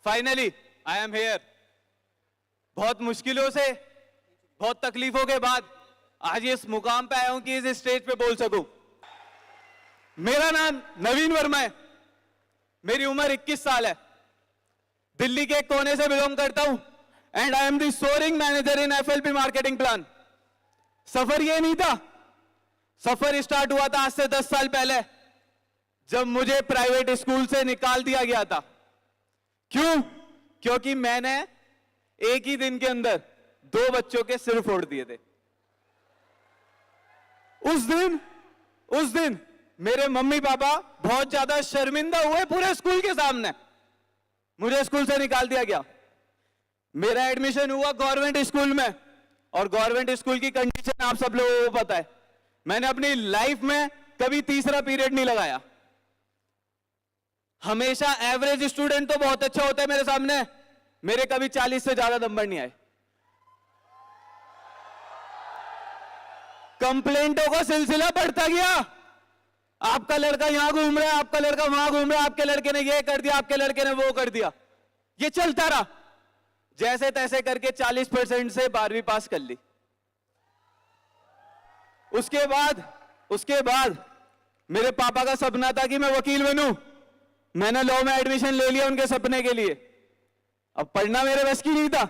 Finally I am here. बहुत मुश्किलों से, बहुत तकलीफों के बाद आज इस मुकाम पे आया हूं कि इस स्टेज पे बोल सकूं। मेरा नाम नवीन वर्मा है, मेरी उम्र 21 साल है, दिल्ली के एक कोने से बिलोंग करता हूं and I am the soaring manager in FLP marketing plan. सफर ये नहीं था, सफर स्टार्ट हुआ था आज से 10 साल पहले, जब मुझे प्राइवेट स्कूल से निकाल दिया गया था। क्यों? क्योंकि मैंने एक ही दिन के अंदर 2 बच्चों के सिर फोड़ दिए थे। उस दिन मेरे मम्मी पापा बहुत ज्यादा शर्मिंदा हुए पूरे स्कूल के सामने, मुझे स्कूल से निकाल दिया गया। मेरा एडमिशन हुआ गवर्नमेंट स्कूल में, और गवर्नमेंट स्कूल की कंडीशन आप सब लोगों को पता है। मैंने अपनी लाइफ में कभी तीसरा पीरियड नहीं लगाया। हमेशा एवरेज स्टूडेंट तो बहुत अच्छा होता है मेरे सामने, मेरे कभी 40 से ज्यादा नंबर नहीं आए। कंप्लेंटों का सिलसिला बढ़ता गया। आपका लड़का यहां घूम रहा है, आपका लड़का वहां घूम रहा है, आपके लड़के ने ये कर दिया, आपके लड़के ने वो कर दिया। ये चलता रहा, जैसे तैसे करके 40% से 12वीं पास कर ली। उसके बाद मेरे पापा का सपना था कि मैं वकील बनूं। मैंने लॉ में एडमिशन ले लिया उनके सपने के लिए। अब पढ़ना मेरे बस की नहीं था,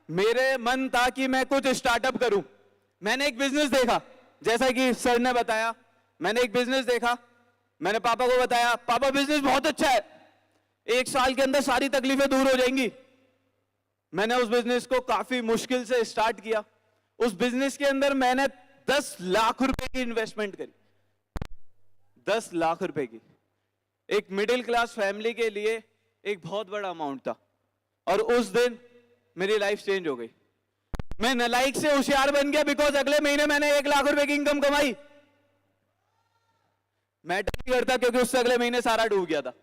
मेरे मन था कि मैं कुछ स्टार्टअप करूं। मैंने एक बिजनेस देखा, जैसा कि सर ने बताया, मैंने एक बिजनेस देखा। मैंने पापा को बताया, पापा बिजनेस बहुत अच्छा है, 1 साल के अंदर सारी तकलीफें दूर हो जाएंगी। मैंने उस बिजनेस को काफी मुश्किल से स्टार्ट किया। उस बिजनेस के अंदर मैंने 10 लाख रुपए की इन्वेस्टमेंट करी। 10 लाख रुपए की, एक मिडिल क्लास फैमिली के लिए एक बहुत बड़ा अमाउंट था। और उस दिन मेरी लाइफ चेंज हो गई। मैं नालायक से होशियार बन गया, बिकॉज अगले महीने मैंने 1 लाख रुपए की इनकम कमाई। मैटर नहीं करता, क्योंकि उससे अगले महीने सारा डूब गया था।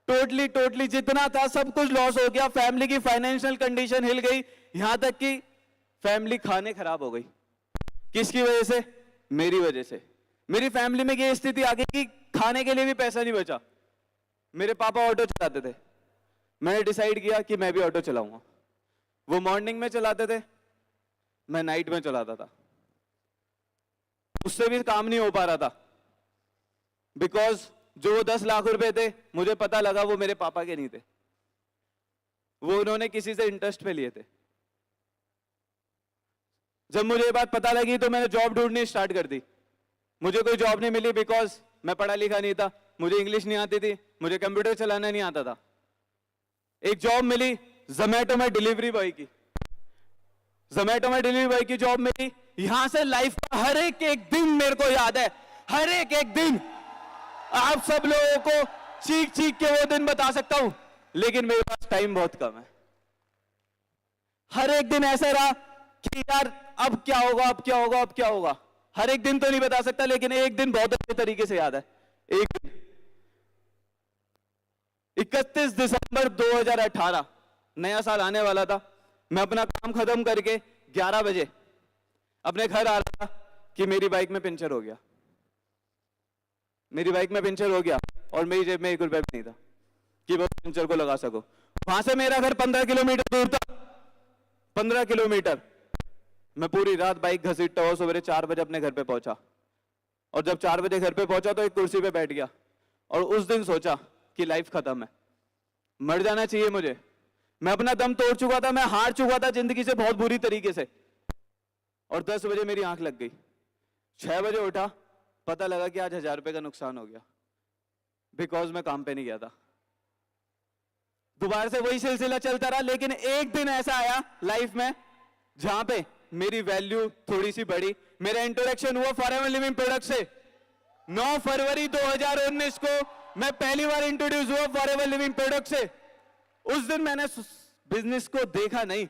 टोटली जितना था सब कुछ लॉस हो गया। फैमिली की फाइनेंशियल कंडीशन हिल गई, यहां तक कि फैमिली खाने खराब हो गई। किसकी वजह से? मेरी वजह से। मेरी फैमिली में ये स्थिति आ गई कि खाने के लिए भी पैसा नहीं बचा। मेरे पापा ऑटो चलाते थे, मैंने डिसाइड किया कि मैं भी ऑटो चलाऊंगा। वो मॉर्निंग में चलाते थे, मैं नाइट में चलाता था। उससे भी काम नहीं हो पा रहा था, बिकॉज जो वो 10 लाख रुपए थे, मुझे पता लगा वो मेरे पापा के नहीं थे, वो उन्होंने किसी से इंटरेस्ट पे लिए थे। जब मुझे ये बात पता लगी तो मैंने जॉब ढूंढनी स्टार्ट कर दी। मुझे कोई जॉब नहीं मिली, बिकॉज मैं पढ़ा लिखा नहीं था, मुझे इंग्लिश नहीं आती थी, मुझे कंप्यूटर चलाना नहीं आता था। एक जॉब मिली जोमैटो में डिलीवरी बॉय की। जोमैटो में डिलीवरी बॉय की जॉब मिली। यहां से लाइफ का हर एक दिन मेरे को याद है, हर एक दिन। आप सब लोगों को चीख के वो दिन बता सकता हूं, लेकिन मेरे पास टाइम बहुत कम है। हर एक दिन ऐसा रहा कि यार अब क्या होगा। हर एक दिन तो नहीं बता सकता, लेकिन एक दिन बहुत अच्छे तरीके से याद है। एक दिन 31 दिसंबर 2018, नया साल आने वाला था। मैं अपना काम खत्म करके 11 बजे अपने घर आ रहा था कि मेरी बाइक में पंचर हो गया। और मेरी जेब में 1 रुपया भी नहीं था कि मैं पंचर को लगा सकूं। वहां से मेरा घर 15 किलोमीटर दूर था। 15 किलोमीटर मैं पूरी रात बाइक घसीटता हुआ सवेरे 4 बजे अपने घर पे पहुंचा। और जब 4 बजे घर पे पहुंचा तो एक कुर्सी पे बैठ गया और उस दिन सोचा कि लाइफ खत्म है, मर जाना चाहिए मुझे। मैं अपना दम तोड़ चुका था, मैं हार चुका था जिंदगी से बहुत बुरी तरीके से। और 10 बजे मेरी आंख लग गई। 6 बजे उठा, पता लगा कि आज 1000 रुपए का नुकसान हो गया, बिकॉज मैं काम पे नहीं गया था। दोबारा से वही सिलसिला चलता रहा। लेकिन एक दिन ऐसा आया लाइफ में जहां पे मेरी वैल्यू थोड़ी सी बढ़ी। मेरा इंट्रोडक्शन हुआ फॉरएवर लिविंग प्रोडक्ट से। 9 फरवरी 2019 को मैं पहली बार इंट्रोड्यूस हुआ फॉरएवर लिविंग प्रोडक्ट से। उस दिन मैंने बिजनेस को देखा नहीं,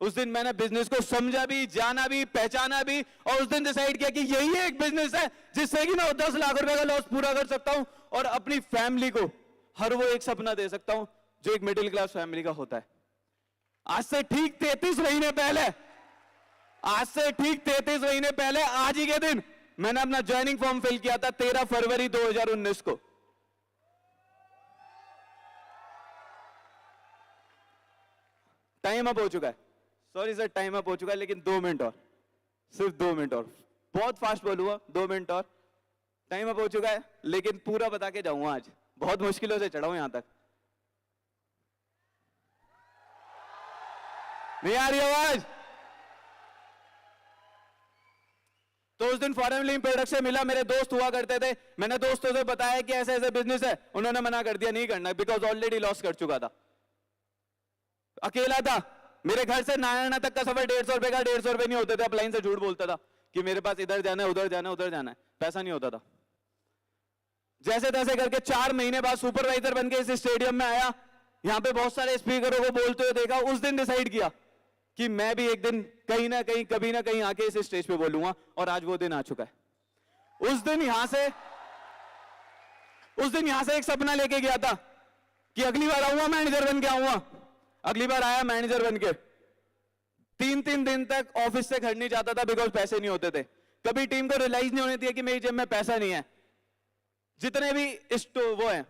उस दिन मैंने बिजनेस को समझा भी, जाना भी, पहचाना भी, और उस दिन डिसाइड किया कि यही एक बिजनेस है जिससे कि मैं 10 लाख रुपए का लॉस पूरा कर सकता हूं और अपनी फैमिली को हर वो एक सपना दे सकता हूं जो एक मिडिल क्लास फैमिली का होता है। आज से ठीक 33 महीने पहले आज ही के दिन मैंने अपना ज्वाइनिंग फॉर्म फिल किया था 13 फरवरी 2019 को। टाइम अप हो चुका है, सॉरी सर टाइम अप हो चुका है, लेकिन 2 मिनट और, सिर्फ 2 मिनट और, बहुत फास्ट बोलूंगा, 2 मिनट और, टाइम अप हो चुका है, लेकिन पूरा बता के जाऊंगा आज, बहुत मुश्किलों से चढ़ा हूं यहां तक। नहीं आ रही आवाज? तो उस दिन फॉरेन फिल्म प्रोडक्ट से मिला, मेरे दोस्त हुआ करते थे, मैंने दोस्तों से बताया कि ऐसे ऐसे बिजनेस है, उन्होंने मना कर दिया, नहीं करना, बिकॉज ऑलरेडी लॉस कर चुका था, अकेला था। मेरे घर से नारायणा तक का सफर 150 रुपए का, 150 रुपए नहीं होते थे, अपलाइन से झूठ बोलता था कि मेरे पास इधर जाना है, उधर जाना है, उधर जाना है, पैसा नहीं होता था। जैसे तैसे करके 4 महीने बाद सुपरवाइजर बन के इस स्टेडियम में आया, यहां पे बहुत सारे स्पीकरों को बोलते हुए देखा, उस दिन डिसाइड किया कि मैं भी एक दिन कहीं ना कहीं, कभी ना कहीं आके इस स्टेज पे बोलूंगा, और आज वो दिन आ चुका है। उस दिन यहां से एक सपना लेके गया था कि अगली बार आऊंगा मैनेजर बन के आऊंगा, अगली बार आया मैनेजर बन के, 3-3 दिन तक ऑफिस से घर नहीं जाता था, बिकॉज पैसे नहीं होते थे। कभी टीम को रियलाइज नहीं होने दिया कि मेरी जेब में पैसा नहीं है। जितने भी वो है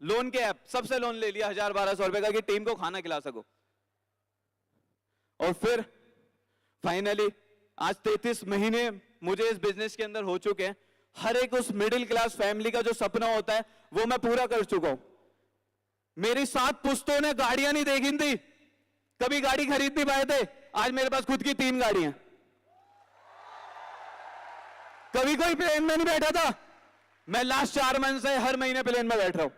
लोन के ऐप, सबसे लोन ले लिया 1000-1200 रुपए का कि टीम को खाना खिला सको। और फिर फाइनली आज 33 महीने मुझे इस बिजनेस के अंदर हो चुके हैं। हर एक उस मिडिल क्लास फैमिली का जो सपना होता है वो मैं पूरा कर चुका हूं। मेरी 7 पुश्तों ने गाड़ियां नहीं देखी थी, कभी गाड़ी खरीद नहीं पाए थे, आज मेरे पास खुद की 3 गाड़ियां। कभी कोई प्लेन में नहीं बैठा था, मैं लास्ट 4 मंथ से हर महीने प्लेन में बैठ रहा हूं।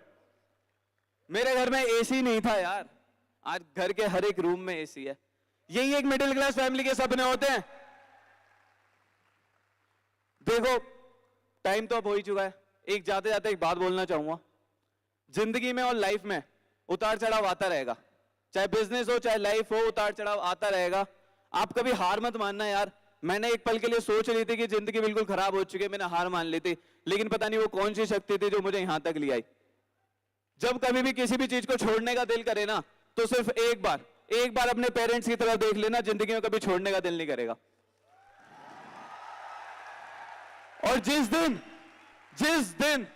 मेरे घर में एसी नहीं था यार, आज घर के हर एक रूम में एसी है। यही एक मिडिल क्लास फैमिली के सपने होते हैं। देखो टाइम तो अब हो ही चुका है, एक जाते जाते एक बात बोलना चाहूंगा। जिंदगी में और लाइफ में उतार चढ़ाव आता रहेगा, चाहे बिजनेस हो चाहे लाइफ हो, उतार चढ़ाव आता रहेगा। आप कभी हार मत मानना यार। मैंने एक पल के लिए सोच रही थी कि जिंदगी बिल्कुल खराब हो चुकी है, मैंने हार मान ली थी, लेकिन पता नहीं वो कौन सी शक्ति थी जो मुझे यहां तक ले आई। जब कभी भी किसी भी चीज को छोड़ने का दिल करे ना, तो सिर्फ एक बार अपने पेरेंट्स की तरफ देख लेना, जिंदगी में कभी छोड़ने का दिल नहीं करेगा। और जिस दिन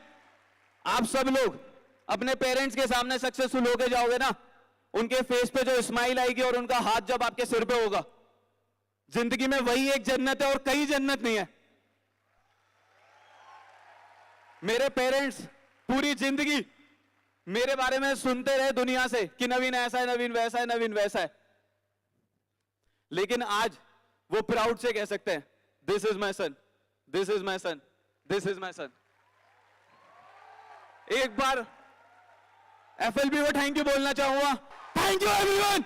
आप सब लोग अपने पेरेंट्स के सामने सक्सेसफुल होके जाओगे ना, उनके फेस पे जो स्माइल आएगी और उनका हाथ जब आपके सिर पे होगा, जिंदगी में वही एक जन्नत है और कहीं जन्नत नहीं है। मेरे पेरेंट्स पूरी जिंदगी मेरे बारे में सुनते रहे दुनिया से कि नवीन ऐसा है, नवीन वैसा है, नवीन वैसा है, लेकिन आज वो प्राउड से कह सकते हैं, this is my son, this is my son, this is my son. एक बार FLB को थैंक यू बोलना चाहूंगा। Thank you everyone.